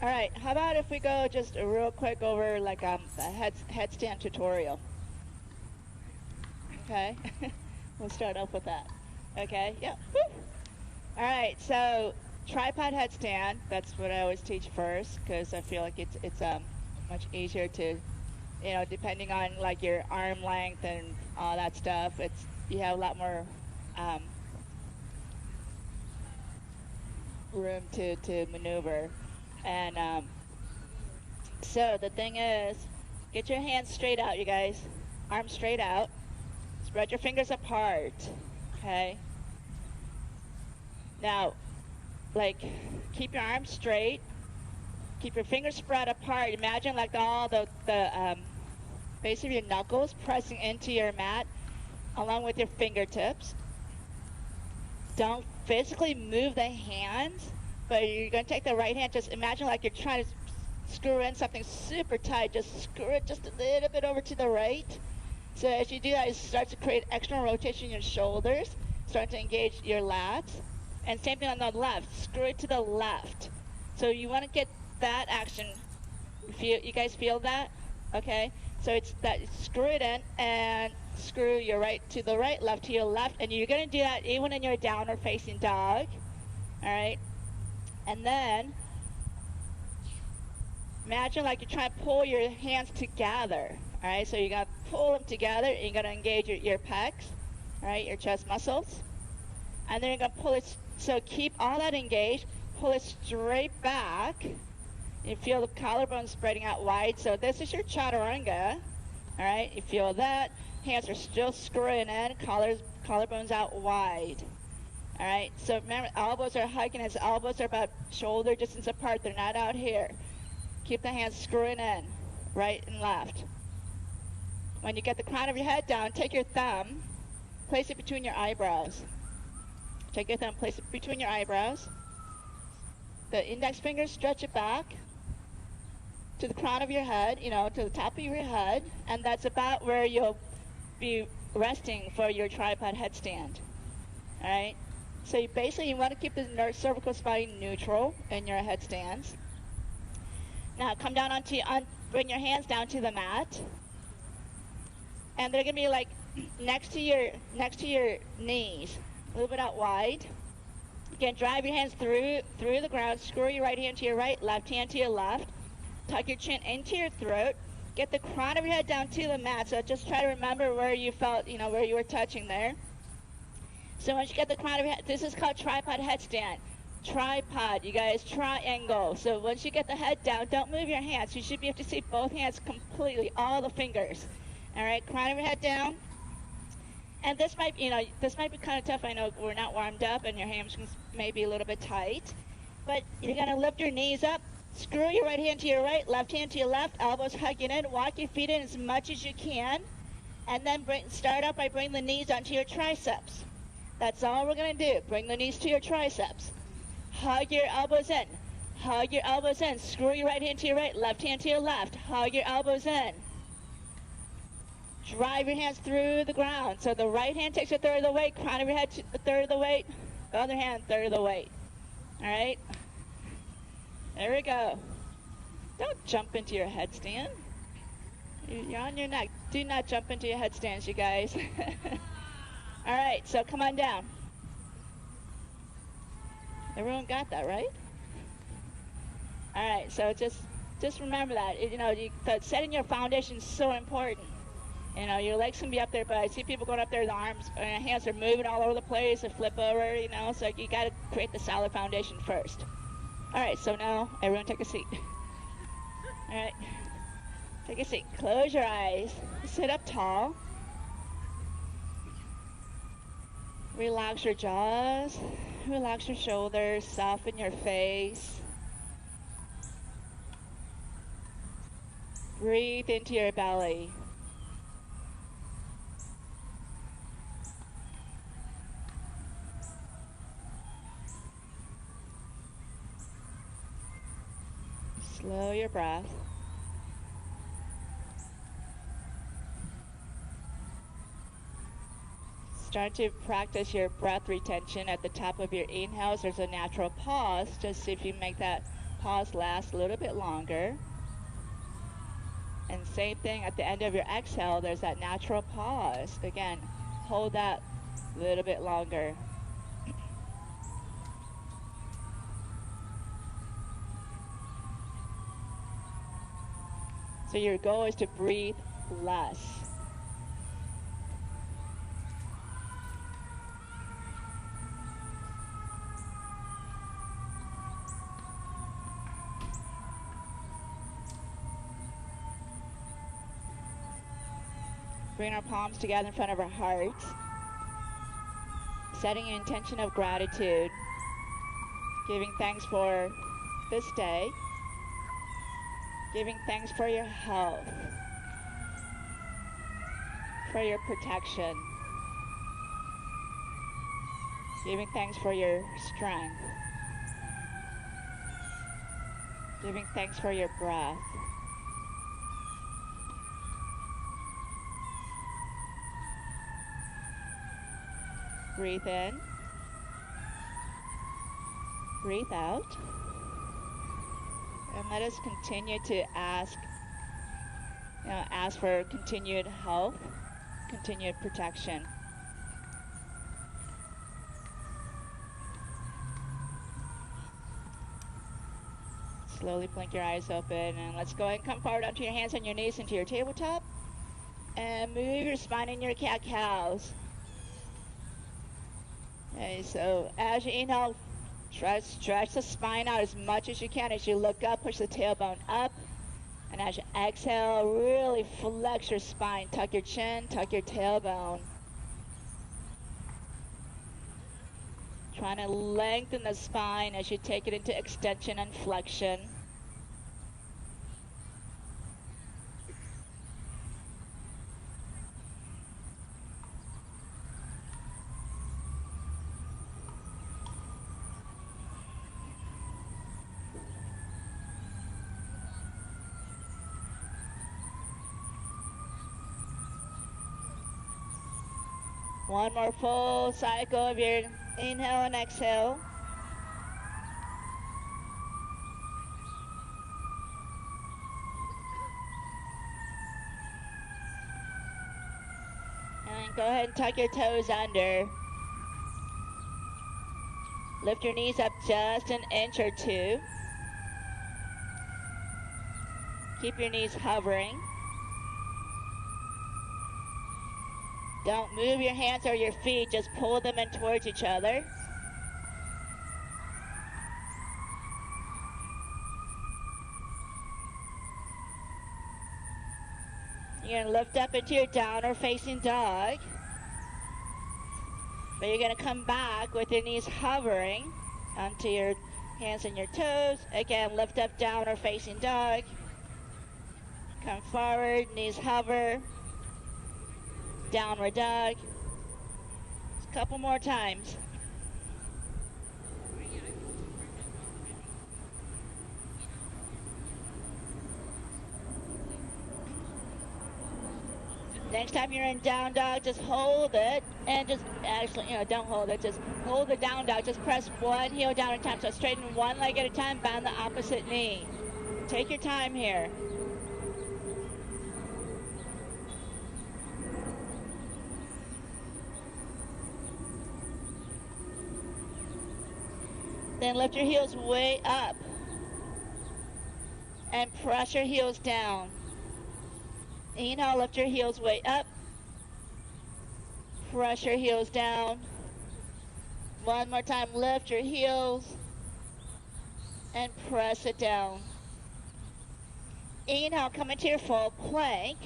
All right, how about if we go just real quick over like a headstand tutorial? Okay, we'll start off with that. Okay, yeah. Woo. All right, so tripod headstand. That's what I always teach first because I feel like it's much easier to, depending on like your arm length and all that stuff. You have a lot more room to maneuver. And so the thing is, get your hands straight out, you guys. Arms straight out. Spread your fingers apart. Okay. Now, like, keep your arms straight. Keep your fingers spread apart. Imagine like all the base of your knuckles pressing into your mat along with your fingertips. Don't physically move the hands, but you're going to take the right hand. Just imagine like you're trying to screw in something super tight. Just screw it just a little bit over to the right. So as you do that, it starts to create external rotation in your shoulders, start to engage your lats. And same thing on the left, screw it to the left. So you want to get that action. You guys feel that? Okay. So it's that, screw it in and screw your right to the right, left to your left. And you're going to do that even in your downward facing dog. All right. And then imagine like you're trying to pull your hands together. All right. So you're going to pull them together and you're going to engage your pecs, all right, your chest muscles. And then you're going to pull it. So keep all that engaged. Pull it straight back. You feel the collarbone spreading out wide. So this is your chaturanga. All right. You feel that. Hands are still screwing in. Collarbones out wide. All right. So remember, elbows are hugging. His elbows are about shoulder distance apart. They're not out here. Keep the hands screwing in, right and left. When you get the crown of your head down, take your thumb, place it between your eyebrows. Take your thumb, place it between your eyebrows. The index finger, stretch it back to the crown of your head, to the top of your head, and that's about where you'll be resting for your tripod headstand. All right? So you want to keep the cervical spine neutral in your headstands. Now come down bring your hands down to the mat. And they're going to be like next to your knees, a little bit out wide. Again, drive your hands through the ground. Screw your right hand to your right, left hand to your left. Tuck your chin into your throat. Get the crown of your head down to the mat. So just try to remember where you felt, where you were touching there. So once you get the crown of your head, this is called tripod headstand. Tripod, you guys, triangle. So once you get the head down, don't move your hands. You should be able to see both hands completely, all the fingers. All right, crown of your head down. And this might be kind of tough. I know we're not warmed up and your hamstrings may be a little bit tight. But you're going to lift your knees up. Screw your right hand to your right, left hand to your left, elbows hugging in. Walk your feet in as much as you can. And then start out by bringing the knees onto your triceps. That's all we're going to do. Bring the knees to your triceps. Hug your elbows in. Hug your elbows in. Screw your right hand to your right, left hand to your left. Hug your elbows in. Drive your hands through the ground. So the right hand takes a third of the weight, crown of your head a third of the weight, the other hand third of the weight. All right? There we go. Don't jump into your headstand. You're on your neck. Do not jump into your headstands, you guys. All right, so come on down. Everyone got that, right? All right, so just remember that. Setting your foundation is so important. Your legs can be up there, but I see people going up there, the arms and hands are moving all over the place, they flip over, so you got to create the solid foundation first. All right, so now everyone take a seat. All right, take a seat. Close your eyes. Sit up tall. Relax your jaws. Relax your shoulders. Soften your face. Breathe into your belly. Slow your breath. Start to practice your breath retention at the top of your inhales. There's a natural pause. Just see if you make that pause lasts a little bit longer. And same thing at the end of your exhale, there's that natural pause. Again, hold that a little bit longer. So your goal is to breathe less. Bring our palms together in front of our hearts. Setting an intention of gratitude. Giving thanks for this day. Giving thanks for your health. For your protection. Giving thanks for your strength. Giving thanks for your breath. Breathe in. Breathe out. And let us continue to ask for continued health, continued protection. Slowly blink your eyes open, and let's go ahead and come forward onto your hands and your knees into your tabletop. And move your spine in your cat-cows. Okay, so as you inhale, try to stretch the spine out as much as you can. As you look up, push the tailbone up. And as you exhale, really flex your spine. Tuck your chin, tuck your tailbone. Trying to lengthen the spine as you take it into extension and flexion. One more full cycle of your inhale and exhale. And then go ahead and tuck your toes under. Lift your knees up just an inch or two. Keep your knees hovering. Don't move your hands or your feet, just pull them in towards each other. You're going to lift up into your downward facing dog. But you're going to come back with your knees hovering onto your hands and your toes. Again, lift up, downward facing dog. Come forward, knees hover. Downward dog. Just a couple more times. Next time you're in down dog, just hold it and just actually, don't hold it. Just hold the down dog. Just press one heel down at a time. So straighten one leg at a time, bend the opposite knee. Take your time here. Then lift your heels way up and press your heels down. Inhale, lift your heels way up. Press your heels down. One more time, lift your heels and press it down. Inhale, come into your full plank.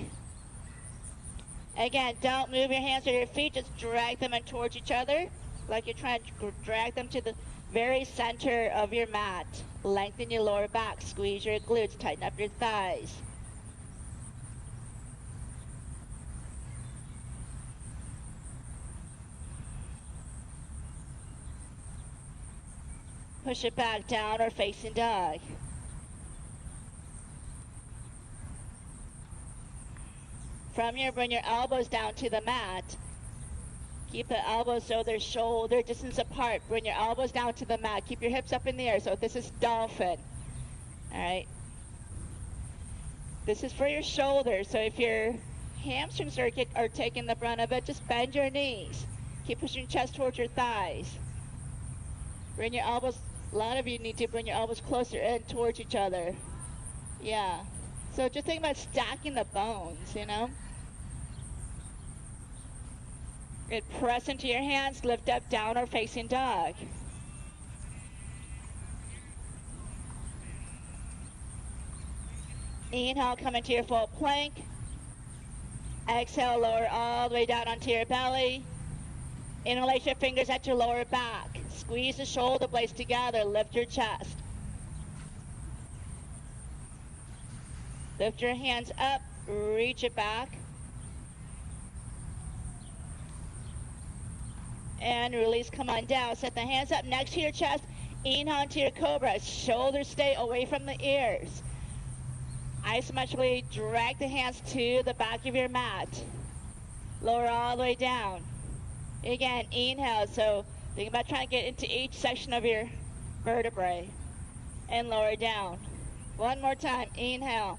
Again, don't move your hands or your feet, just drag them in towards each other like you're trying to drag them to the very center of your mat. Lengthen your lower back, squeeze your glutes, tighten up your thighs. Push it back, down or facing dog. From here, bring your elbows down to the mat. Keep the elbows so they're shoulder distance apart. Bring your elbows down to the mat. Keep your hips up in the air. So this is dolphin. All right. This is for your shoulders. So if your hamstrings are taking the brunt of it, just bend your knees. Keep pushing your chest towards your thighs. Bring your elbows. A lot of you need to bring your elbows closer in towards each other. Yeah. So just think about stacking the bones, you know. Good. Press into your hands, lift up, down or facing dog. Inhale, come into your full plank. Exhale, lower all the way down onto your belly. Interlace your fingers at your lower back. Squeeze the shoulder blades together, lift your chest. Lift your hands up, reach it back. And release, come on down. Set the hands up next to your chest. Inhale into your cobra. Shoulders stay away from the ears. Isometrically drag the hands to the back of your mat. Lower all the way down. Again, inhale. So think about trying to get into each section of your vertebrae. And lower down. One more time. Inhale.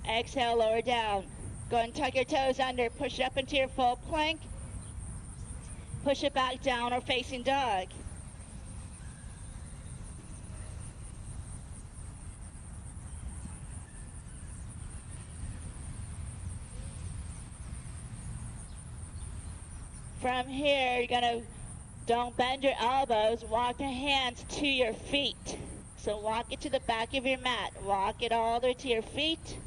Exhale, lower down. Go and tuck your toes under. Push it up into your full plank. Push it back down or facing dog. From here, you're going to, don't bend your elbows. Walk your hands to your feet. So walk it to the back of your mat. Walk it all the way to your feet.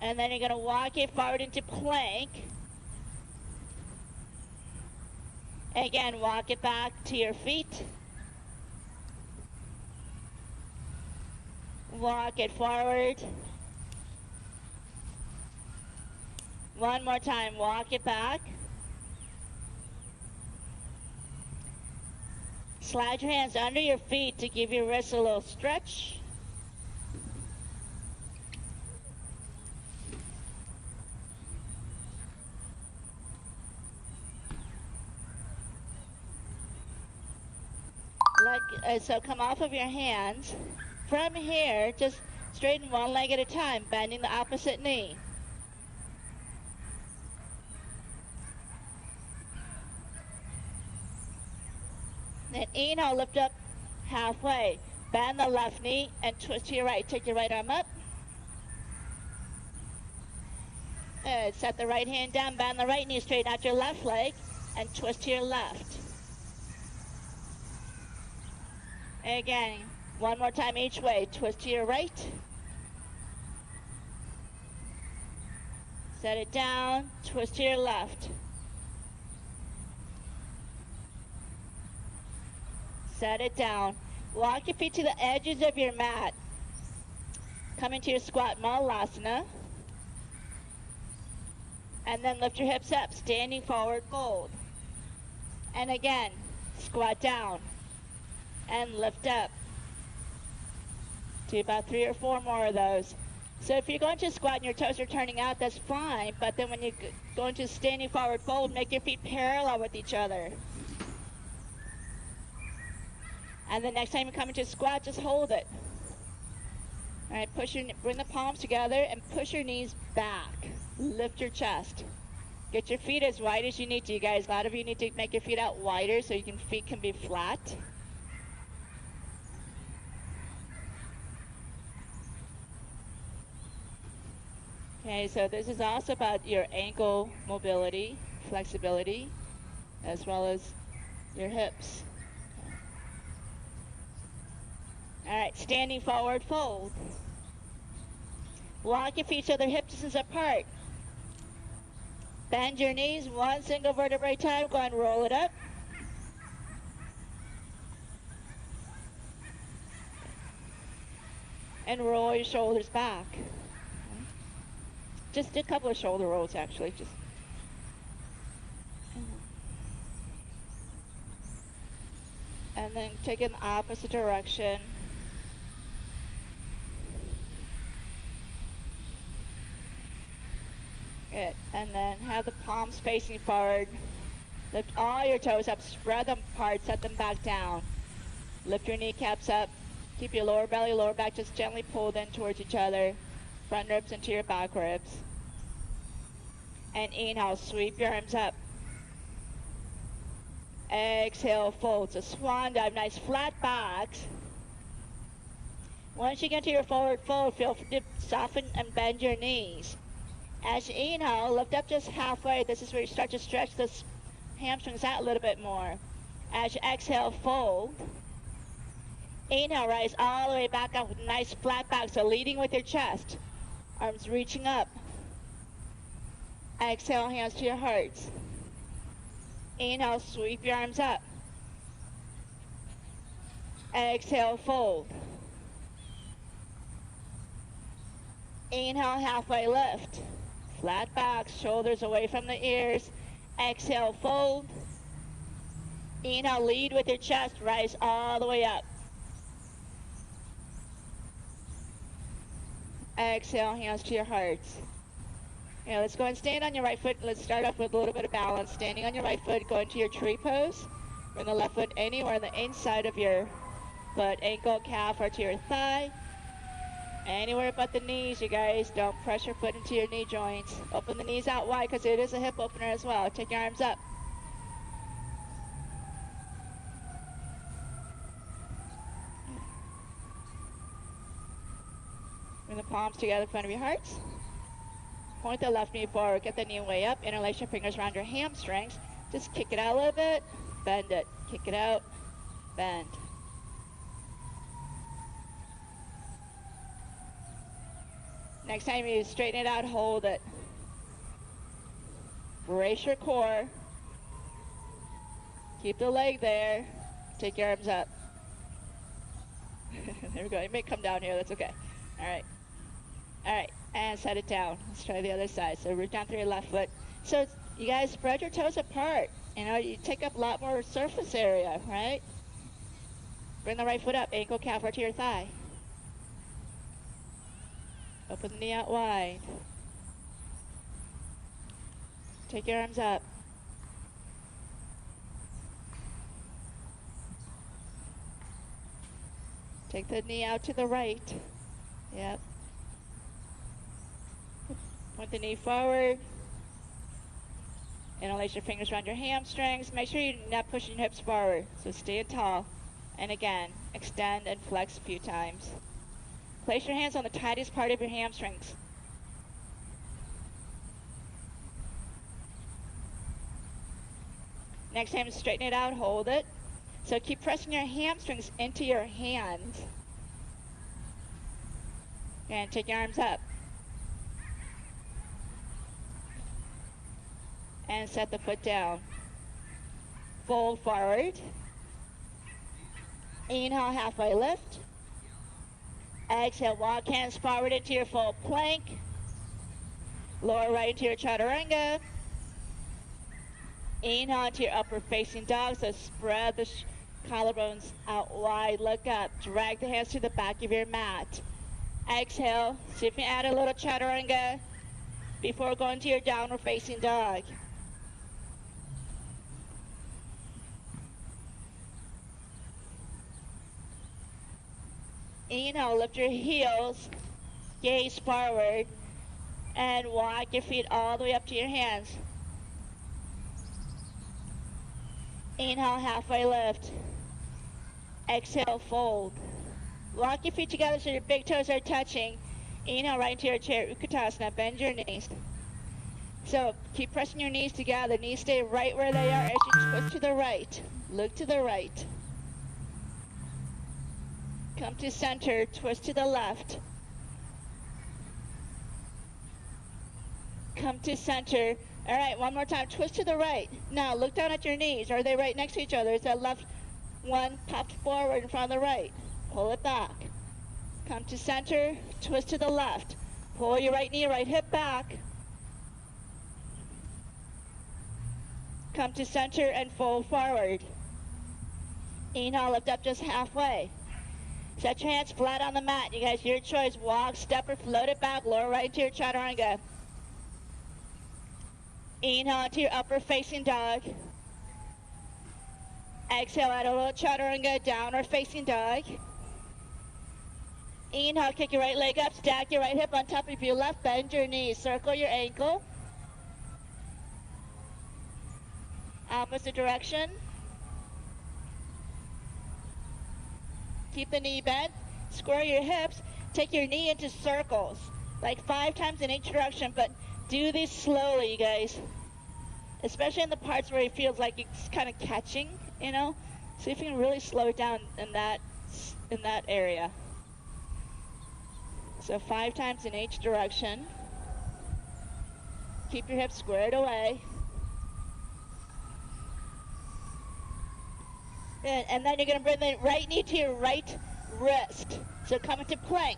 And then you're going to walk it forward into plank. Again, walk it back to your feet. Walk it forward. One more time, walk it back. Slide your hands under your feet to give your wrists a little stretch. So come off of your hands. From here, just straighten one leg at a time, bending the opposite knee. Then inhale, lift up halfway. Bend the left knee and twist to your right. Take your right arm up. Good. Set the right hand down, bend the right knee, straighten out your left leg, and twist to your left. Again, one more time each way. Twist to your right. Set it down, twist to your left. Set it down. Walk your feet to the edges of your mat. Come into your squat malasana. And then lift your hips up, standing forward fold. And again, squat down. And lift up. Do about 3 or 4 more of those. So if you're going to squat and your toes are turning out, that's fine. But then when you go into standing forward fold, make your feet parallel with each other. And the next time you come into squat, just hold it. All right, bring the palms together and push your knees back. Lift your chest. Get your feet as wide as you need to, you guys. A lot of you need to make your feet out wider so your feet can be flat. Okay, so this is also about your ankle mobility, flexibility, as well as your hips. All right, standing forward fold. Walk your feet so they're hip distance apart. Bend your knees, one single vertebrae at a time. Go and roll it up. And roll your shoulders back. Just a couple of shoulder rolls, actually. And then take it in the opposite direction. Good. And then have the palms facing forward. Lift all your toes up, spread them apart, set them back down. Lift your kneecaps up. Keep your lower belly, lower back just gently pulled in towards each other. Front ribs into your back ribs. And inhale, sweep your arms up. Exhale, fold. So swan dive, nice flat backs. Once you get to your forward fold, feel free to soften and bend your knees. As you inhale, lift up just halfway. This is where you start to stretch the hamstrings out a little bit more. As you exhale, fold. Inhale, rise all the way back up with a nice flat back, so leading with your chest. Arms reaching up. Exhale, hands to your hearts. Inhale, sweep your arms up. Exhale, fold. Inhale, halfway lift. Flat back, shoulders away from the ears. Exhale, fold. Inhale, lead with your chest, rise all the way up. Exhale, hands to your hearts. Now let's go and stand on your right foot. Let's start off with a little bit of balance. Standing on your right foot, go into your tree pose. Bring the left foot anywhere on the inside of your foot, ankle, calf, or to your thigh. Anywhere but the knees, you guys. Don't press your foot into your knee joints. Open the knees out wide because it is a hip opener as well. Take your arms up. Bring the palms together in front of your hearts. Point the left knee forward. Get the knee way up. Interlace your fingers around your hamstrings. Just kick it out a little bit. Bend it. Kick it out. Bend. Next time you straighten it out, hold it. Brace your core. Keep the leg there. Take your arms up. There we go. It may come down here. That's okay. All right. All right. And set it down. Let's try the other side. So root down through your left foot. So you guys spread your toes apart. You know, you take up a lot more surface area, right? Bring the right foot up. Ankle, calf, or to your thigh. Open the knee out wide. Take your arms up. Take the knee out to the right. Yep. Point the knee forward. Interlace your fingers around your hamstrings. Make sure you're not pushing your hips forward. So stand tall. And again, extend and flex a few times. Place your hands on the tightest part of your hamstrings. Next time, straighten it out, hold it. So keep pressing your hamstrings into your hands. And take your arms up. And set the foot down. Fold forward. Inhale, halfway lift. Exhale, walk hands forward into your full plank. Lower right into your chaturanga. Inhale into your upper facing dog. So spread the collarbones out wide. Look up. Drag the hands to the back of your mat. Exhale. See if you add a little chaturanga before going to your downward facing dog. Inhale, lift your heels, gaze forward, and walk your feet all the way up to your hands. Inhale, halfway lift. Exhale, fold. Walk your feet together so your big toes are touching. Inhale, right into your chair, Utkatasana, bend your knees. So keep pressing your knees together. Knees stay right where they are as you twist to the right. Look to the right. Come to center, twist to the left. Come to center. All right, one more time, twist to the right. Now look down at your knees. Are they right next to each other? Is that left one popped forward in front of the right? Pull it back. Come to center, twist to the left. Pull your right knee, right hip back. Come to center and fold forward. Inhale, lift up just halfway. Set your hands flat on the mat. You guys, your choice. Walk, step, or float it back. Lower right into your chaturanga. Inhale into your upper facing dog. Exhale, add a little chaturanga, downward facing dog. Inhale, kick your right leg up, stack your right hip on top of your left, bend your knees, circle your ankle. Opposite direction. Keep the knee bent, square your hips, take your knee into circles, like 5 times in each direction, but do these slowly, you guys. Especially in the parts where it feels like it's kind of catching, you know. See if you can really slow it down in that area. So 5 times in each direction. Keep your hips squared away. Good. And then you're going to bring the right knee to your right wrist. So come into plank.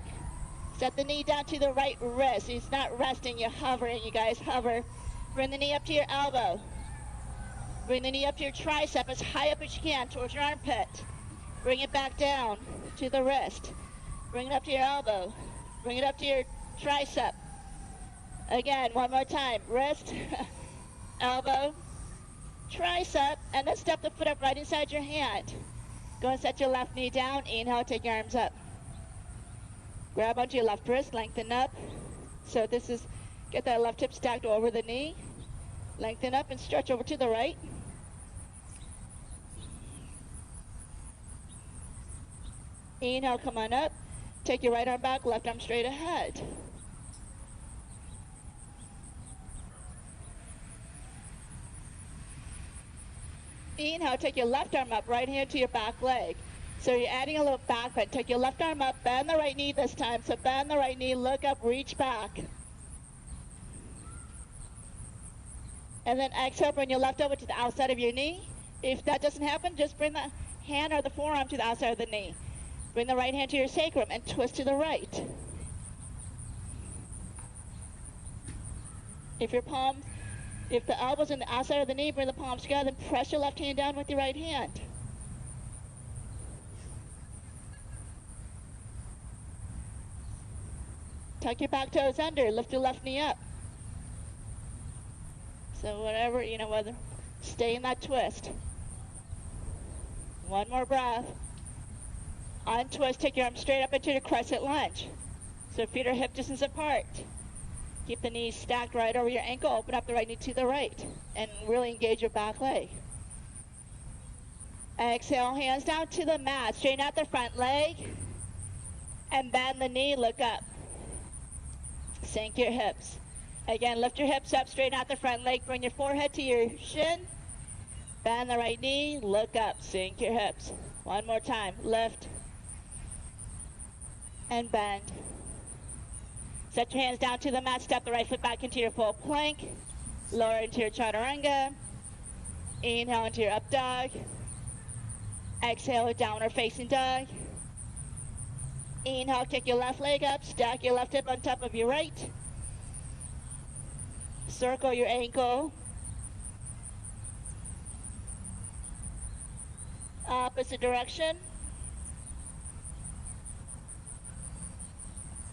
Set the knee down to the right wrist. It's not resting, you're hovering, you guys. Hover. Bring the knee up to your elbow. Bring the knee up to your tricep as high up as you can towards your armpit. Bring it back down to the wrist. Bring it up to your elbow. Bring it up to your tricep. Again, one more time. Wrist, elbow, tricep, and then step the foot up right inside your hand. Go and set your left knee down. Inhale, take your arms up. Grab onto your left wrist, lengthen up. So this is, get that left hip stacked over the knee. Lengthen up and stretch over to the right. Inhale, come on up. Take your right arm back, left arm straight ahead. Inhale, take your left arm up, right hand to your back leg. So you're adding a little back bend. Take your left arm up, bend the right knee this time. So bend the right knee, look up, reach back. And then exhale, bring your left elbow to the outside of your knee. If that doesn't happen, just bring the hand or the forearm to the outside of the knee. Bring the right hand to your sacrum and twist to the right. If the elbow's in the outside of the knee, bring the palms together and press your left hand down with your right hand. Tuck your back toes under, lift your left knee up. So whatever, whether, stay in that twist. One more breath. Untwist, take your arms straight up into your crescent lunge. So feet are hip distance apart. Keep the knees stacked right over your ankle, open up the right knee to the right, and really engage your back leg. Exhale, hands down to the mat, straighten out the front leg, and bend the knee, look up. Sink your hips. Again, lift your hips up, straighten out the front leg, bring your forehead to your shin, bend the right knee, look up, sink your hips. One more time, lift, and bend. Set your hands down to the mat, step the right foot back into your full plank, lower into your chaturanga, inhale into your up dog, exhale, downward facing dog. Inhale, kick your left leg up, stack your left hip on top of your right. Circle your ankle. Opposite direction.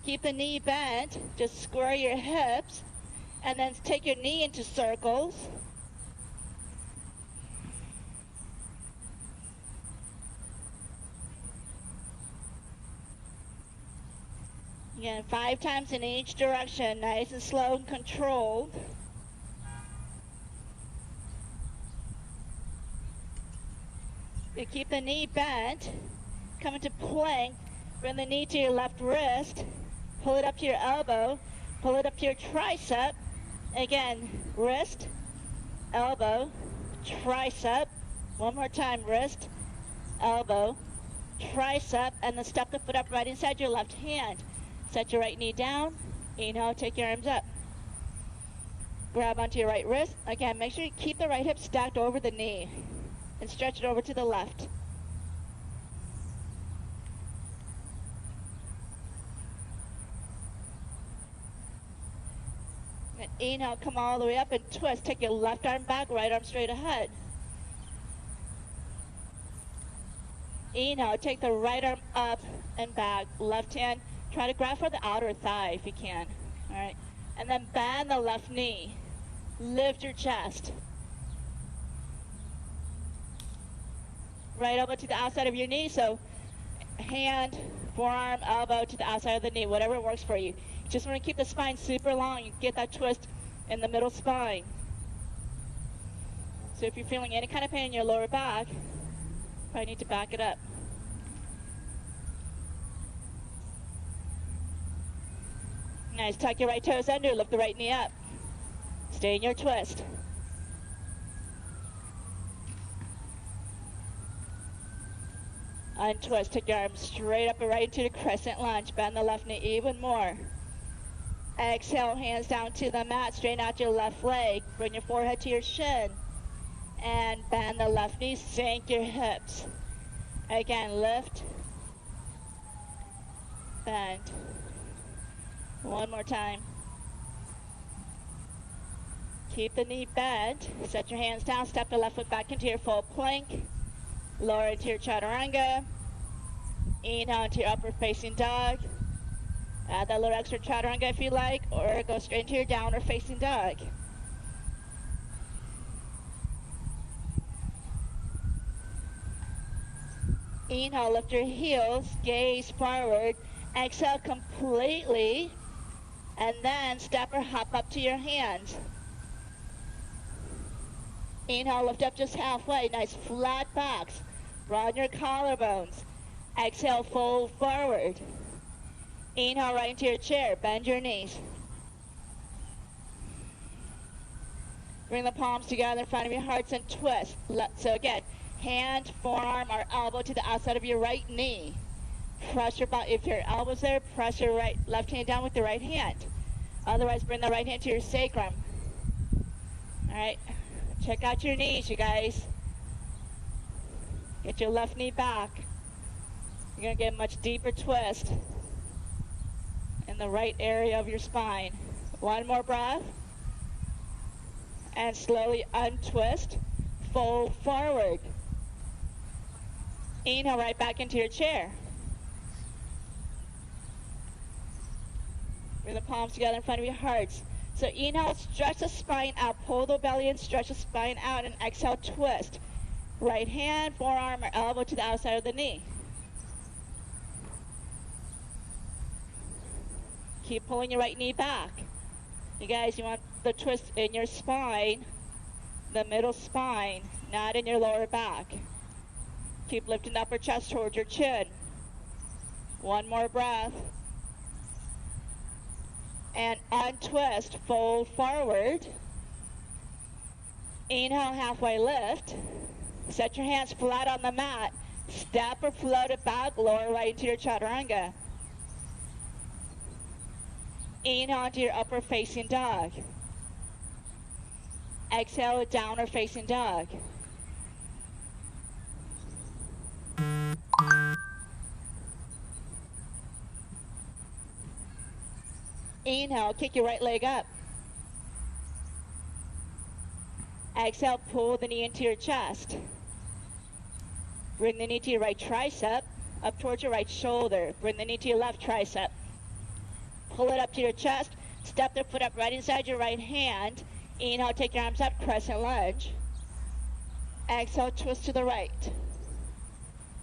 Keep the knee bent, just square your hips, and then take your knee into circles. Again, 5 times in each direction, nice and slow and controlled. You keep the knee bent, come into plank, bring the knee to your left wrist, pull it up to your elbow, pull it up to your tricep. Again, wrist, elbow, tricep. One more time, wrist, elbow, tricep, and then step the foot up right inside your left hand. Set your right knee down. Inhale, take your arms up. Grab onto your right wrist. Again, make sure you keep the right hip stacked over the knee and stretch it over to the left. And inhale, come all the way up and twist. Take your left arm back, right arm straight ahead. Inhale, take the right arm up and back. Left hand, try to grab for the outer thigh if you can. All right. And then bend the left knee. Lift your chest. right elbow to the outside of your knee. So hand, forearm, elbow to the outside of the knee, whatever works for you. You just want to keep the spine super long. You get that twist in the middle spine. So if you're feeling any kind of pain in your lower back, probably need to back it up. Nice. Tuck your right toes under, lift the right knee up. Stay in your twist. Untwist, take your arms straight up and right into the crescent lunge. Bend the left knee even more. Exhale, hands down to the mat, straighten out your left leg. Bring your forehead to your shin. And bend the left knee, sink your hips. Again, lift. Bend. One more time. Keep the knee bent. Set your hands down, step the left foot back into your full plank. Lower into your chaturanga. Inhale into your upward facing dog. Add that little extra chaturanga if you like, or go straight into your downward facing dog. Inhale, lift your heels, gaze forward. Exhale completely, and then step or hop up to your hands. Inhale, lift up just halfway. Nice flat backs. Broaden your collarbones. Exhale, fold forward. Inhale, right into your chair. Bend your knees. Bring the palms together in front of your hearts and twist. So again, hand, forearm, or elbow to the outside of your right knee. Press your body. If your elbow's there, press your left hand down with the right hand. Otherwise, bring the right hand to your sacrum. All right. Check out your knees, you guys. Get your left knee back. You're going to get a much deeper twist in the right area of your spine. One more breath. And slowly untwist. Fold forward. Inhale right back into your chair. Bring the palms together in front of your hearts. So inhale, stretch the spine out, pull the belly and stretch the spine out, and exhale, twist. Right hand, forearm, or elbow to the outside of the knee. Keep pulling your right knee back. You guys, you want the twist in your spine, the middle spine, not in your lower back. Keep lifting the upper chest towards your chin. One more breath. And untwist, fold forward. Inhale, halfway lift. Set your hands flat on the mat. Step or float it back, lower right into your chaturanga. Inhale into your upward facing dog. Exhale, downward facing dog. Inhale, kick your right leg up. Exhale, pull the knee into your chest. Bring the knee to your right tricep, up towards your right shoulder. Bring the knee to your left tricep. Pull it up to your chest. Step the foot up right inside your right hand. Inhale, take your arms up, crescent lunge. Exhale, twist to the right.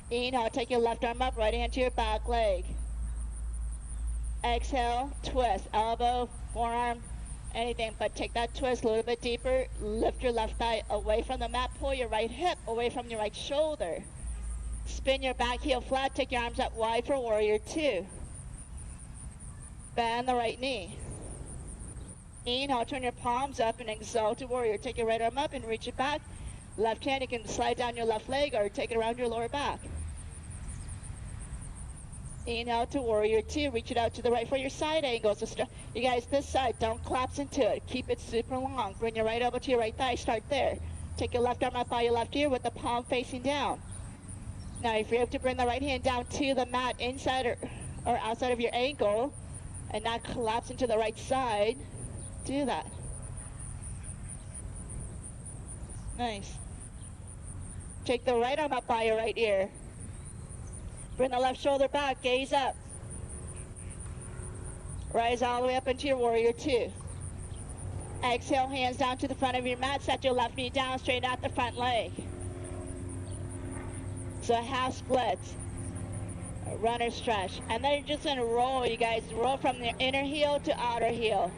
Inhale, take your left arm up, right hand to your back leg. Exhale, twist, elbow, forearm, anything, but take that twist a little bit deeper. Lift your left thigh away from the mat. Pull your right hip away from your right shoulder. Spin your back heel flat. Take your arms up wide for warrior two. Bend the right knee. Inhale, turn your palms up and exalted warrior. Take your right arm up and reach it back. Left hand, you can slide down your left leg or take it around your lower back. Inhale to warrior two. Reach it out to the right for your side angles. You guys, this side, don't collapse into it. Keep it super long. Bring your right elbow to your right thigh. Start there. Take your left arm up by your left ear with the palm facing down. Now, if you're able to bring the right hand down to the mat inside or outside of your ankle and not collapse into the right side, do that. Nice. Take the right arm up by your right ear. Bring the left shoulder back, gaze up. Rise all the way up into your warrior two. Exhale, hands down to the front of your mat. Set your left knee down, straighten out the front leg. So half splits, runner stretch. And then you're just gonna roll, you guys. Roll from the inner heel to outer heel.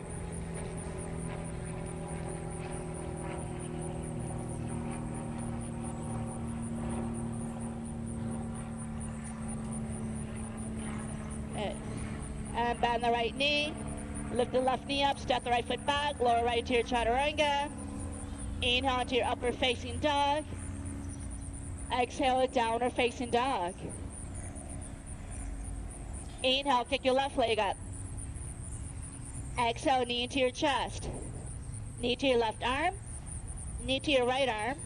And bend the right knee. Lift the left knee up, step the right foot back, lower right to your chaturanga. Inhale to your upper facing dog. Exhale, downward facing dog. Inhale, kick your left leg up. Exhale, knee into your chest. Knee to your left arm. Knee to your right arm.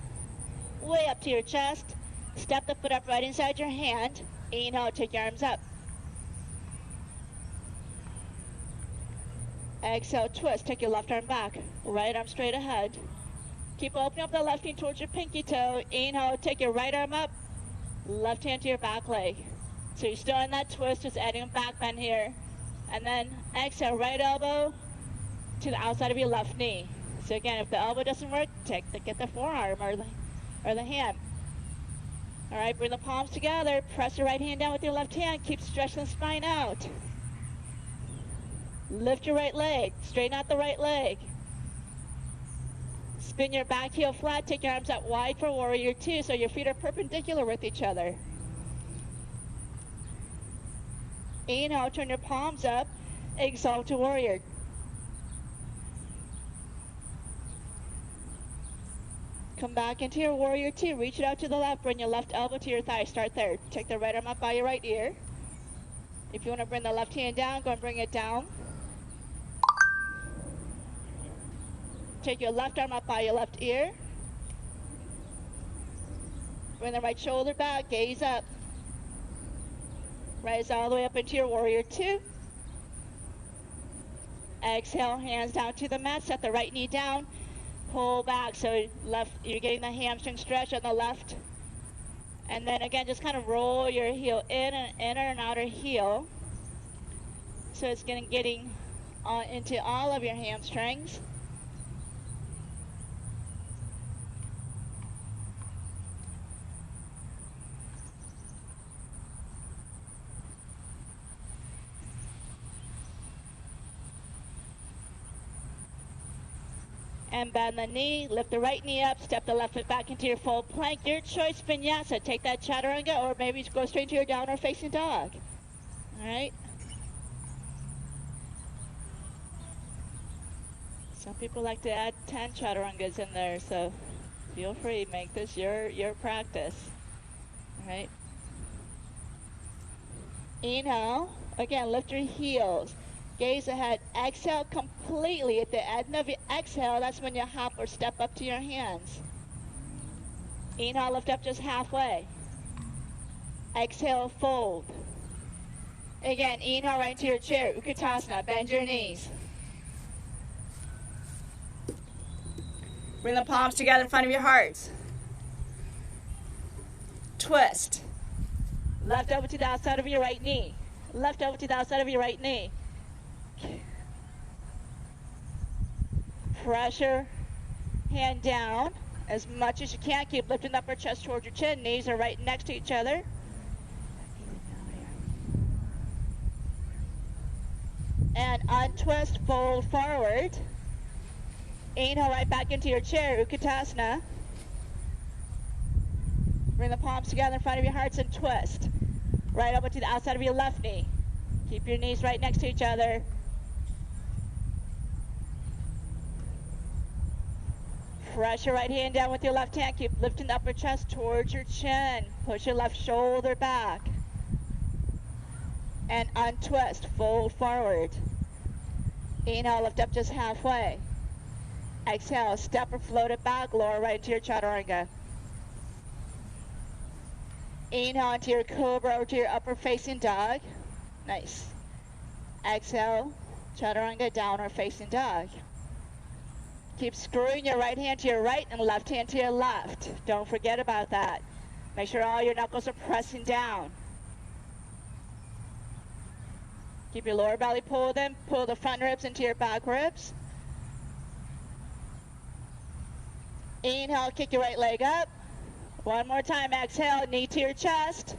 Way up to your chest. Step the foot up right inside your hand. Inhale, take your arms up. Exhale, twist. Take your left arm back. Right arm straight ahead. Keep opening up the left knee towards your pinky toe. Inhale, take your right arm up. Left hand to your back leg. So you're still in that twist, just adding a back bend here. And then exhale, right elbow to the outside of your left knee. So again, if the elbow doesn't work, get the forearm or the hand. All right, bring the palms together. Press your right hand down with your left hand. Keep stretching the spine out. Lift your right leg. Straighten out the right leg. Spin your back heel flat. Take your arms out wide for warrior two, so your feet are perpendicular with each other. Inhale, turn your palms up. Exalt to warrior. Come back into your warrior two. Reach it out to the left. Bring your left elbow to your thigh. Start there. Take the right arm up by your right ear. If you want to bring the left hand down, go and bring it down. Take your left arm up by your left ear. Bring the right shoulder back, gaze up. Rise all the way up into your warrior two. Exhale, hands down to the mat. Set the right knee down. Pull back, so you're getting the hamstring stretch on the left. And then again, just kind of roll your heel in and inner and outer heel. So it's getting into all of your hamstrings. And bend the knee, lift the right knee up, step the left foot back into your full plank. Your choice, vinyasa. Take that chaturanga, or maybe go straight to your downward facing dog. All right? Some people like to add 10 chaturangas in there, so feel free, make this your practice. All right? Inhale. Again, lift your heels. Gaze ahead. Exhale completely. At the end of your exhale, that's when you hop or step up to your hands. Inhale, lift up just halfway. Exhale, fold. Again, inhale right into your chair. Utkatasana. Bend your knees. Bring the palms together in front of your hearts. Twist. Left over to the outside of your right knee. Left over to the outside of your right knee. Pressure, hand down as much as you can. Keep lifting the upper chest towards your chin. Knees are right next to each other. And untwist, fold forward. Inhale right back into your chair, Utkatasana. Bring the palms together in front of your hearts and twist. Right over to the outside of your left knee. Keep your knees right next to each other. Press your right hand down with your left hand. Keep lifting the upper chest towards your chin. Push your left shoulder back. And untwist. Fold forward. Inhale, lift up just halfway. Exhale, step or float it back. Lower right into your chaturanga. Inhale into your cobra or to your upper facing dog. Nice. Exhale, chaturanga, downward facing dog. Keep screwing your right hand to your right and left hand to your left. Don't forget about that. Make sure all your knuckles are pressing down. Keep your lower belly pulled in. Pull the front ribs into your back ribs. Inhale, kick your right leg up. One more time, exhale, knee to your chest,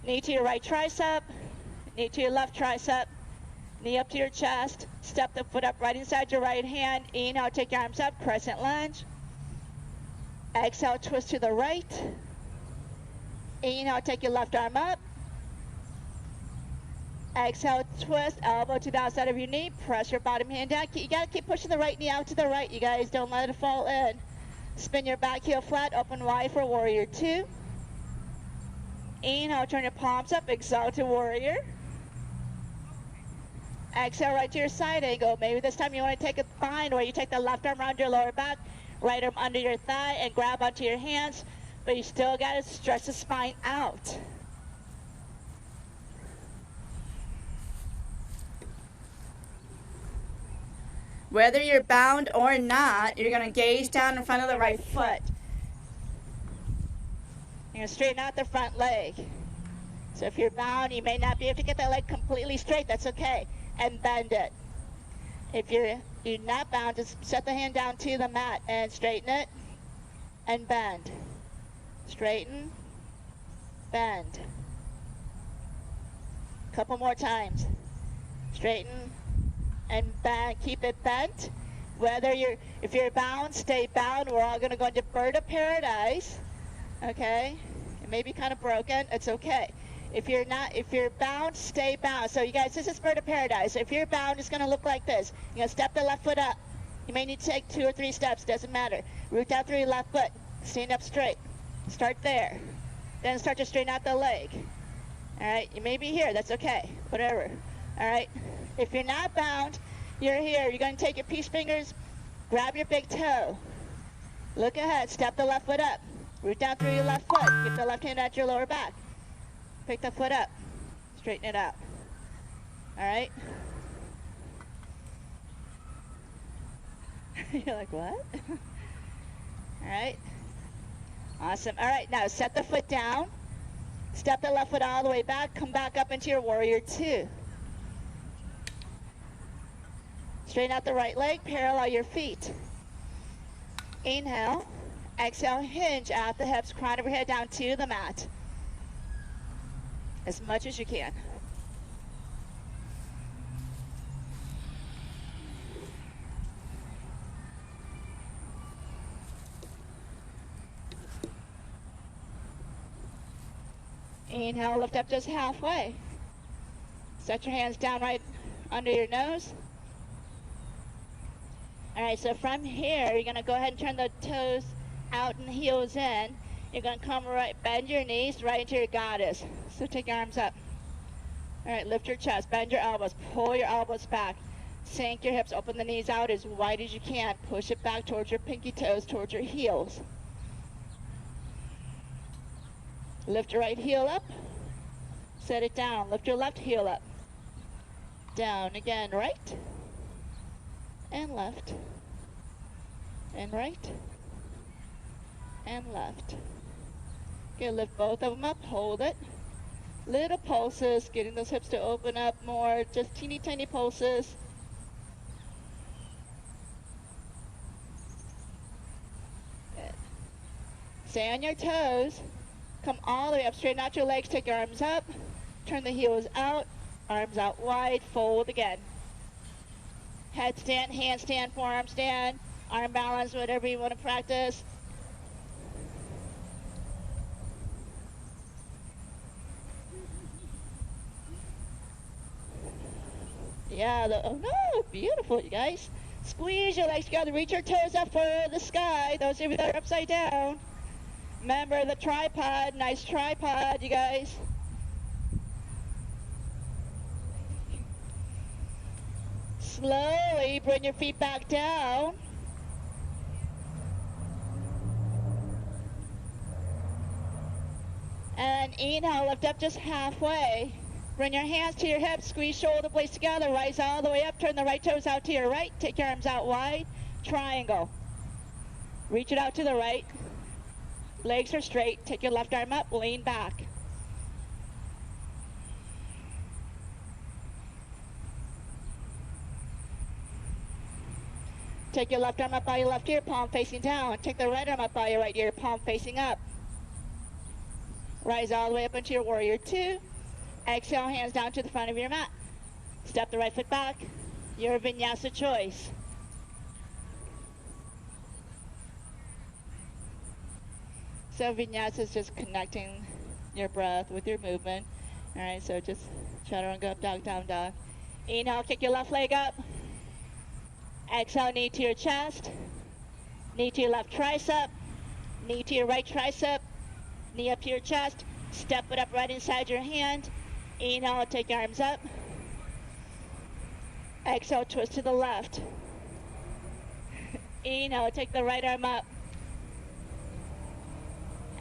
knee to your right tricep, knee to your left tricep, knee up to your chest, step the foot up right inside your right hand, inhale, take your arms up, crescent lunge. Exhale, twist to the right. Inhale, take your left arm up. Exhale, twist, elbow to the outside of your knee, press your bottom hand down. You gotta keep pushing the right knee out to the right, you guys, don't let it fall in. Spin your back heel flat, open wide for warrior two. Inhale, turn your palms up, exalted warrior. Exhale, right to your side angle. Maybe this time you want to take a bind where you take the left arm around your lower back, right arm under your thigh, and grab onto your hands, but you still got to stretch the spine out. Whether you're bound or not, you're going to gaze down in front of the right foot. You're going to straighten out the front leg. So if you're bound, you may not be able to get that leg completely straight. That's okay. And bend it. If you're not bound, just set the hand down to the mat and straighten it and bend. Straighten, bend. Couple more times. Straighten and bend. Keep it bent. If you're bound, stay bound. We're all going to go into bird of paradise. Okay? It may be kind of broken. It's okay. If you're bound, stay bound. So you guys, this is bird of paradise. So if you're bound, it's going to look like this. You're going to step the left foot up. You may need to take 2 or 3 steps. Doesn't matter. Root out through your left foot. Stand up straight. Start there. Then start to straighten out the leg. All right? You may be here. That's okay. Whatever. All right? If you're not bound, you're here. You're going to take your peace fingers, grab your big toe. Look ahead. Step the left foot up. Root down through your left foot. Keep the left hand at your lower back. Pick the foot up. Straighten it out. All right? You're like, what? All right? Awesome. All right, now set the foot down. Step the left foot all the way back. Come back up into your warrior two. Straighten out the right leg. Parallel your feet. Inhale. Exhale, hinge out the hips. Crown of your head down to the mat. As much as you can. Inhale, lift up just halfway. Set your hands down right under your nose. All right, so from here, you're going to go ahead and turn the toes out and the heels in. You're going to come right, bend your knees right into your goddess. So take your arms up. All right, lift your chest, bend your elbows, pull your elbows back. Sink your hips, open the knees out as wide as you can. Push it back towards your pinky toes, towards your heels. Lift your right heel up. Set it down. Lift your left heel up. Down again, right. And left. And right. And left. Okay, lift both of them up, hold it. Little pulses, getting those hips to open up more, just teeny tiny pulses. Good. Stay on your toes. Come all the way up, straighten out your legs, take your arms up. Turn the heels out, arms out wide, fold again. Headstand, handstand, forearm stand, arm balance, whatever you want to practice. Yeah, oh no, beautiful, you guys. Squeeze your legs together, reach your toes up for the sky. Those of you that are upside down. Remember the tripod, nice tripod, you guys. Slowly bring your feet back down. And inhale, lift up just halfway. Bring your hands to your hips, squeeze shoulder blades together, rise all the way up, turn the right toes out to your right, take your arms out wide, triangle. Reach it out to the right, legs are straight, take your left arm up, lean back. Take your left arm up by your left ear, palm facing down. Take the right arm up by your right ear, palm facing up. Rise all the way up into your warrior two. Exhale, hands down to the front of your mat. Step the right foot back. Your vinyasa choice. So vinyasa is just connecting your breath with your movement. All right, so just chaturanga up, dog, down, dog. Inhale, kick your left leg up. Exhale, knee to your chest. Knee to your left tricep. Knee to your right tricep. Knee up to your chest. Step it up right inside your hand. Inhale, take your arms up. Exhale, twist to the left. Inhale, take the right arm up.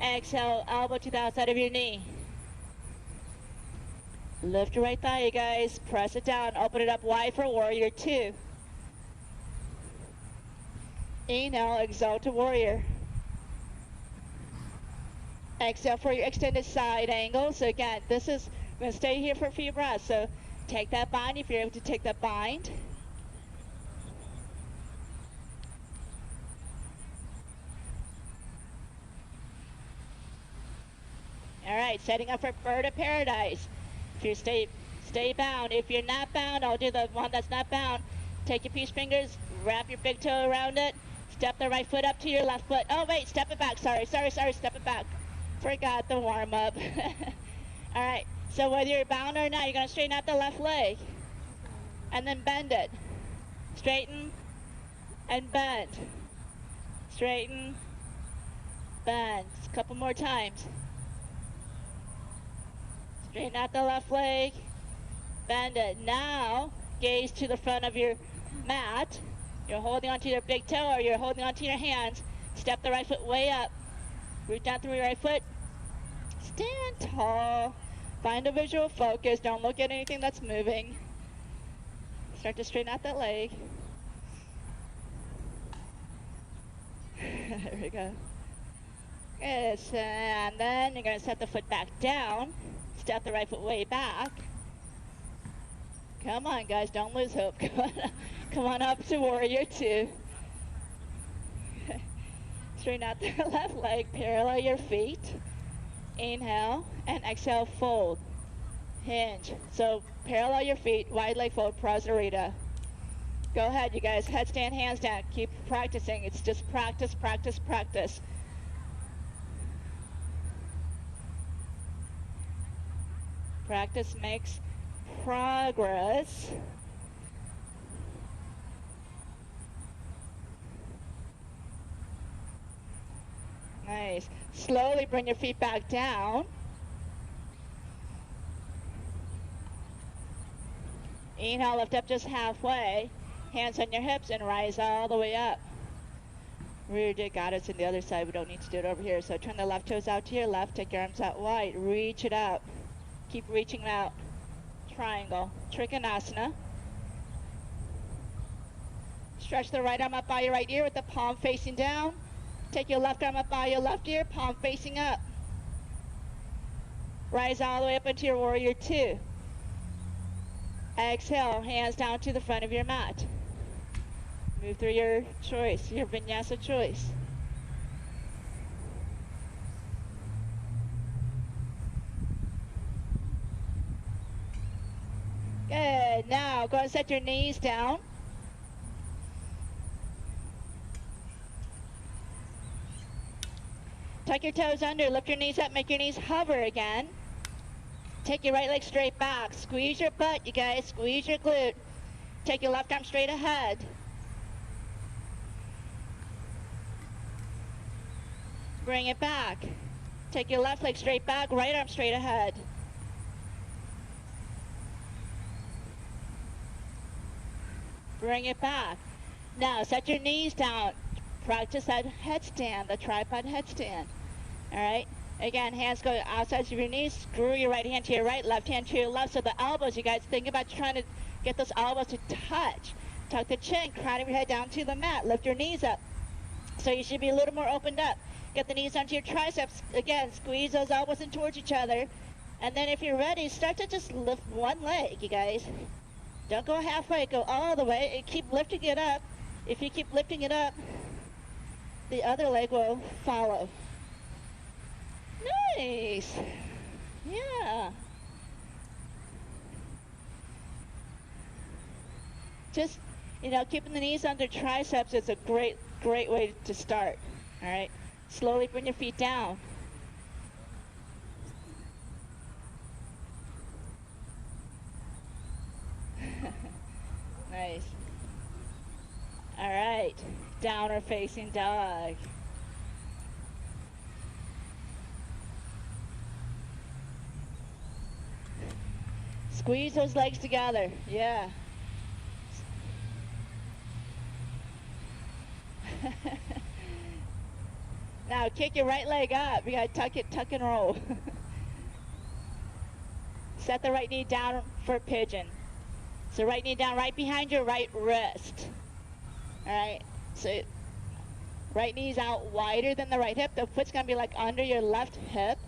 Exhale, elbow to the outside of your knee. Lift your right thigh, you guys. Press it down. Open it up wide for warrior two. Inhale, exhale to warrior. Exhale for your extended side angle. So again, this is, we're going to stay here for a few breaths. So take that bind if you're able to take that bind. All right, setting up for bird of paradise. If you stay bound. If you're not bound, I'll do the one that's not bound. Take your peace fingers, wrap your big toe around it. Step the right foot up to your left foot. Oh wait, step it back. Sorry, step it back. Forgot the warm up. All right, so whether you're bound or not, you're gonna straighten out the left leg and then bend it. Straighten and bend. Straighten, bend. Just a couple more times. Straighten out the left leg, bend it. Now, gaze to the front of your mat. You're holding onto your big toe or you're holding onto your hands. Step the right foot way up. Root down through your right foot. Stand tall. Find a visual focus. Don't look at anything that's moving. Start to straighten out that leg. There we go. Yes, and then you're going to set the foot back down. Step the right foot way back. Come on, guys, don't lose hope. Come on up to warrior two. Straighten out the left leg, parallel your feet. Inhale, and exhale, fold. Hinge. So parallel your feet, wide leg fold, Prasarita. Go ahead, you guys, headstand, hands down. Keep practicing. It's just practice, practice, practice. Practice makes progress. Nice. Slowly bring your feet back down. Inhale, lift up just halfway. Hands on your hips and rise all the way up. Rear dick goddess on the other side. We don't need to do it over here. So turn the left toes out to your left. Take your arms out wide. Reach it out. Keep reaching out. Triangle. Trikonasana. Stretch the right arm up by your right ear with the palm facing down. Take your left arm up by your left ear, palm facing up. Rise all the way up into your warrior two. Exhale, hands down to the front of your mat. Move through your choice, your vinyasa choice. Good. Now go and set your knees down. Tuck your toes under, lift your knees up, make your knees hover again. Take your right leg straight back. Squeeze your butt, you guys. Squeeze your glute. Take your left arm straight ahead. Bring it back. Take your left leg straight back, right arm straight ahead. Bring it back. Now set your knees down. Practice that headstand, the tripod headstand. All right. Again, hands go outside of your knees. Screw your right hand to your right, left hand to your left. So the elbows, you guys, think about trying to get those elbows to touch. Tuck the chin, crown of your head down to the mat. Lift your knees up. So you should be a little more opened up. Get the knees onto your triceps. Again, squeeze those elbows in towards each other. And then if you're ready, start to just lift one leg, you guys. Don't go halfway, go all the way. And keep lifting it up. If you keep lifting it up, the other leg will follow. Nice. Yeah. Just, keeping the knees under triceps is a great way to start. All right. Slowly bring your feet down. Nice. All right. Downward facing dog. Squeeze those legs together. Yeah. Now kick your right leg up. You gotta tuck and roll. Set the right knee down for pigeon. So right knee down right behind your right wrist. All right. So right knee's out wider than the right hip. The foot's gonna be like under your left hip.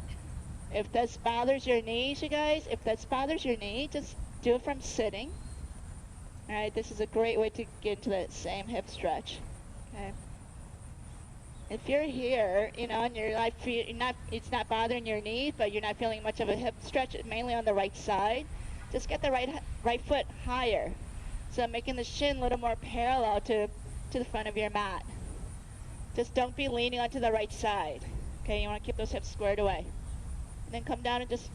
If this bothers your knees, you guys, just do it from sitting. All right, this is a great way to get into that same hip stretch. Okay. If you're here, and you're like, it's not bothering your knee, but you're not feeling much of a hip stretch, mainly on the right side, just get the right foot higher. So making the shin a little more parallel to the front of your mat. Just don't be leaning onto the right side. Okay, you want to keep those hips squared away. Then come down and just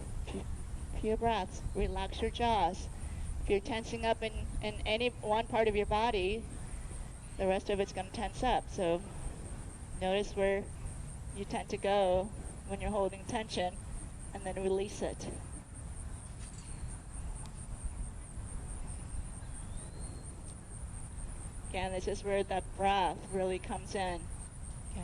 few breaths. Relax your jaws. If you're tensing up in any one part of your body, the rest of it's going to tense up. So notice where you tend to go when you're holding tension, and then release it. Again, this is where that breath really comes in. Okay.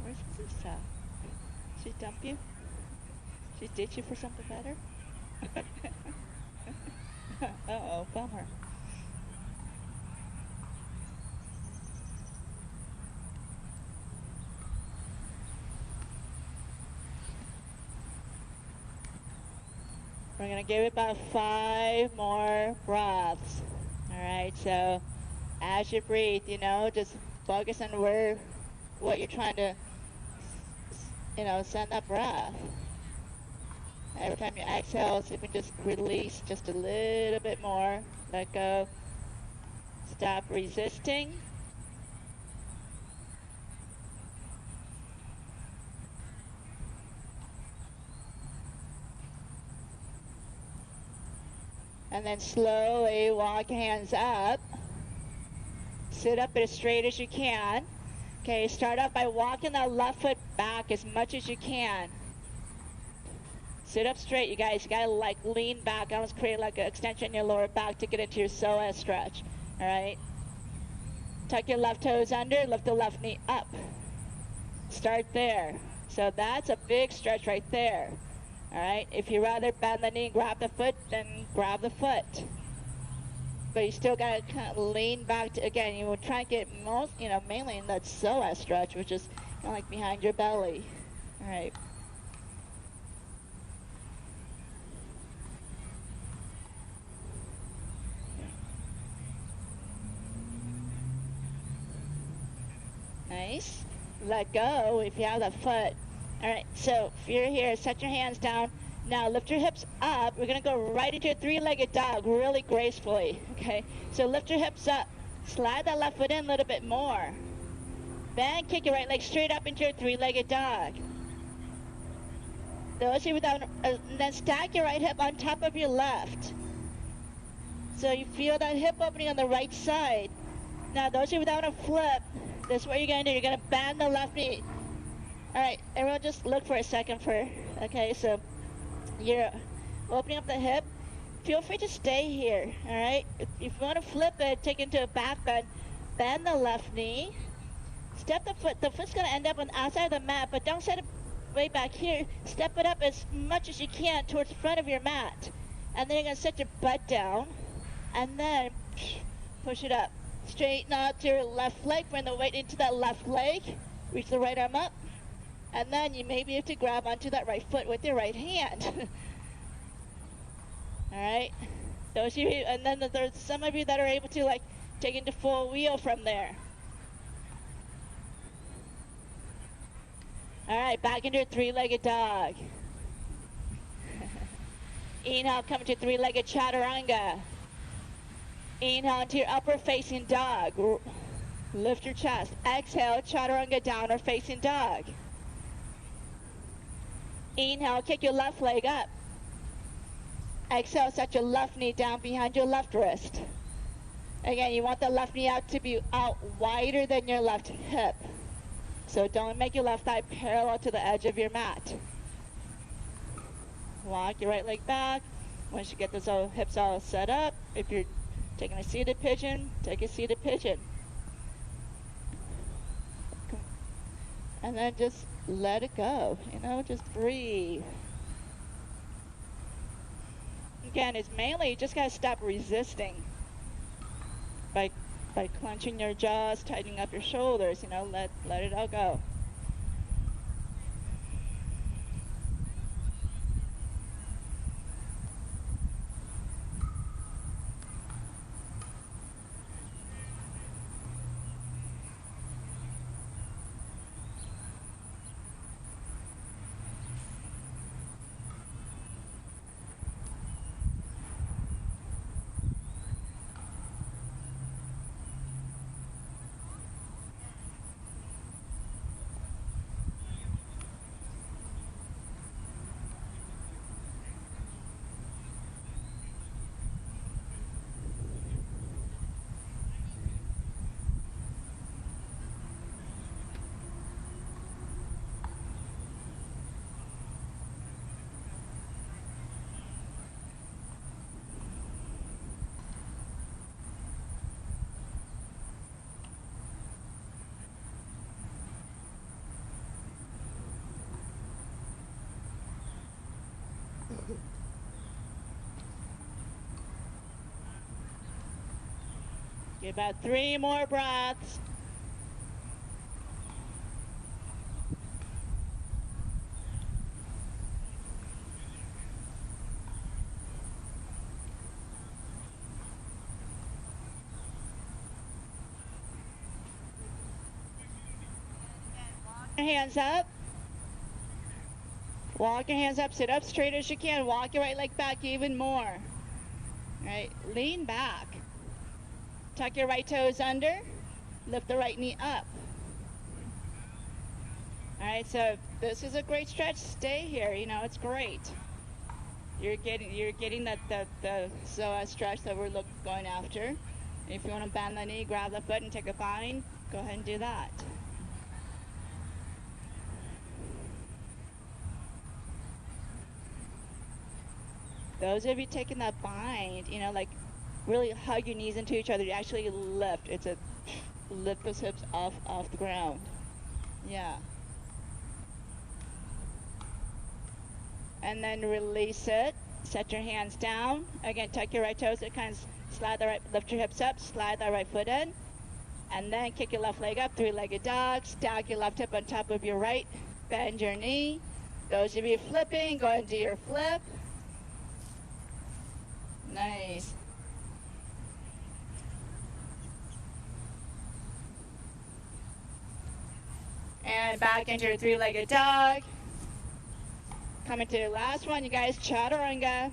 Where's Lisa? She dump you? She ditch you for something better? Uh-oh, bummer. We're going to give it about 5 more breaths. All right, so as you breathe, just focus on what you're trying to, send that breath. Every time you exhale, see if you can just release just a little bit more. Let go. Stop resisting. And then slowly walk your hands up. Sit up as straight as you can. Okay, start off by walking that left foot back as much as you can. Sit up straight, you guys. You gotta lean back, almost create like an extension in your lower back to get into your psoas stretch. All right. Tuck your left toes under, lift the left knee up. Start there. So that's a big stretch right there. All right. If you rather bend the knee and grab the foot, then grab the foot. But you still gotta kind of lean back. Again, you will try and get mainly in that psoas stretch, which is kind of like behind your belly. All right. Nice. Let go if you have that foot. All right, so if you're here, set your hands down. Now lift your hips up. We're going to go right into a 3-legged dog really gracefully, okay? So lift your hips up. Slide that left foot in a little bit more. Then kick your right leg straight up into your 3-legged dog. Those here without, then stack your right hip on top of your left. So you feel that hip opening on the right side. Now those here without a flip, this is what you're going to do. You're going to bend the left knee. All right, everyone just look for a second okay, so you're opening up the hip. Feel free to stay here, all right? If you want to flip it, take it into a back bend, Bend the left knee. Step the foot. The foot's going to end up on the outside of the mat, but don't set it way back here. Step it up as much as you can towards the front of your mat. And then you're going to set your butt down. And then push it up. Straighten out your left leg. Bring the weight into that left leg. Reach the right arm up. And then you may be able to grab onto that right foot with your right hand. All right. Those of you, and then there's some of you that are able to like take into full wheel from there. All right, back into a three-legged dog. Inhale, come to three-legged chaturanga. Inhale into your upper facing dog. Lift your chest. Exhale, chaturanga, downward facing dog. Inhale, kick your left leg up. Exhale, set your left knee down behind your left wrist. Again, you want the left knee out to be out wider than your left hip. So don't make your left thigh parallel to the edge of your mat. Walk your right leg back. Once you get those hips all set up, if you're taking a seated pigeon, take a seated pigeon. And then just let it go, just breathe. Again, it's mainly you just gotta stop resisting by clenching your jaws, tightening up your shoulders, let it all go. Get about 3 more breaths. Your hands up. Walk your hands up. Sit up straight as you can. Walk your right leg back even more. All right. Lean back. Tuck your right toes under. Lift the right knee up. All right. So this is a great stretch. Stay here. It's great. You're getting the psoas stretch that we're going after. If you want to bend the knee, grab the foot and take a bind, go ahead and do that. Those of you taking that bind, like really hug your knees into each other. You actually lift. Lift those hips off the ground. Yeah. And then release it. Set your hands down. Again, tuck your right toes. It kind of lift your hips up. Slide that right foot in. And then kick your left leg up. Three-legged dog. Stack your left hip on top of your right. Bend your knee. Those of you flipping, go ahead and do your flip. Nice. And back into your three-legged dog. Coming to the last one, you guys, chaturanga.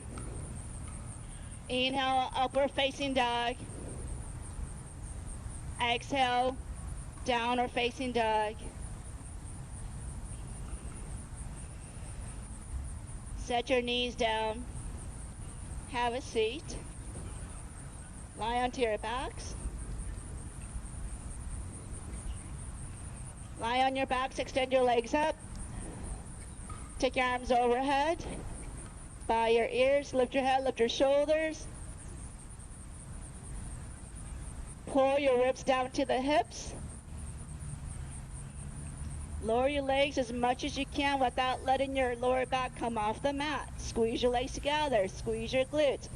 Inhale, upward facing dog. Exhale, downward facing dog. Set your knees down. Have a seat. Lie onto your backs. Lie on your backs, extend your legs up. Take your arms overhead. Bow your ears, lift your head, lift your shoulders. pull your ribs down to the hips. Lower your legs as much as you can without letting your lower back come off the mat. Squeeze your legs together. Squeeze your glutes.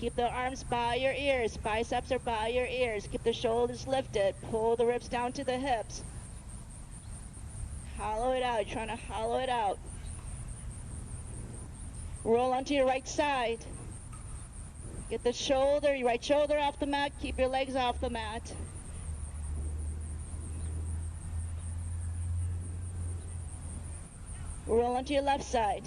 Keep the arms by your ears. Biceps are by your ears. Keep the shoulders lifted. Pull the ribs down to the hips. Hollow it out. You're trying to hollow it out. Roll onto your right side. Get the shoulder, your right shoulder off the mat. Keep your legs off the mat. Roll onto your left side.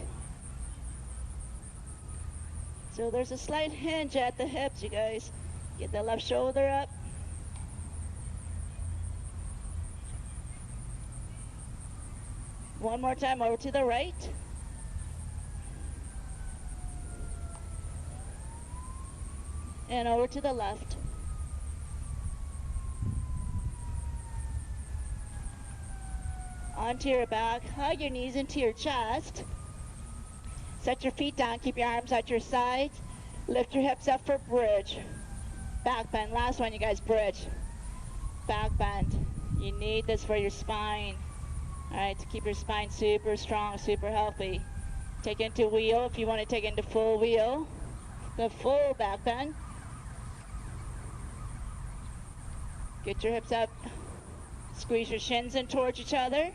So there's a slight hinge at the hips, you guys. Get the left shoulder up. One more time, over to the right. And over to the left. Onto your back, hug your knees into your chest. Set your feet down, keep your arms at your sides. Lift your hips up for bridge. Back bend, last one you guys, bridge. Back bend. You need this for your spine. All right, to keep your spine super strong, super healthy. Take it into wheel if you want to take it into full wheel. The full back bend. Get your hips up. Squeeze your shins in towards each other.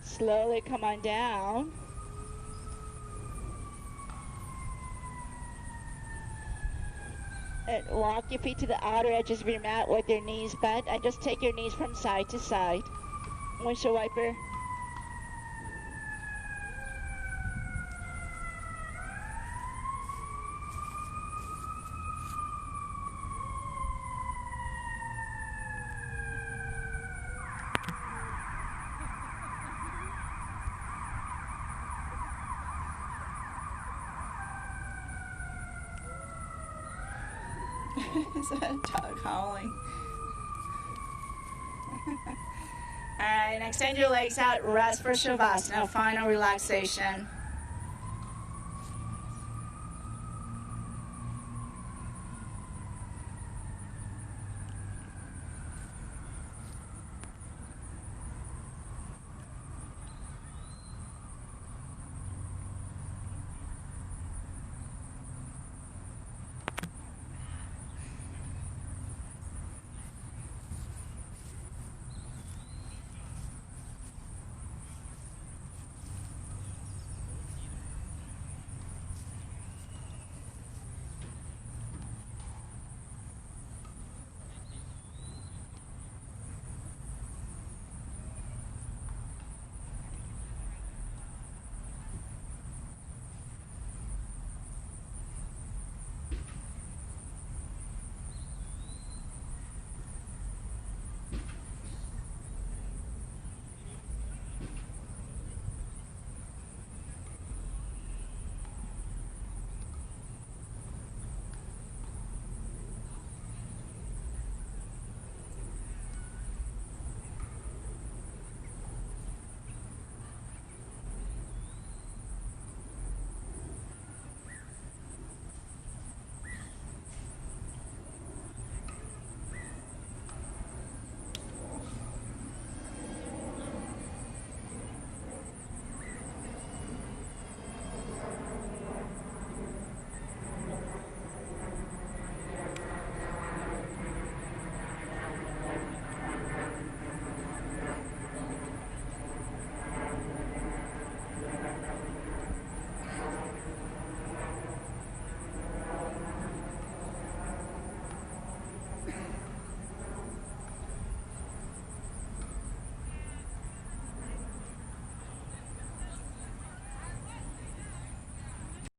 Slowly come on down. And walk your feet to the outer edges of your mat with your knees bent, and just take your knees from side to side. Windshield wiper. Is that a dog howling? Alright, and extend your legs out, rest for Shavasana, final relaxation.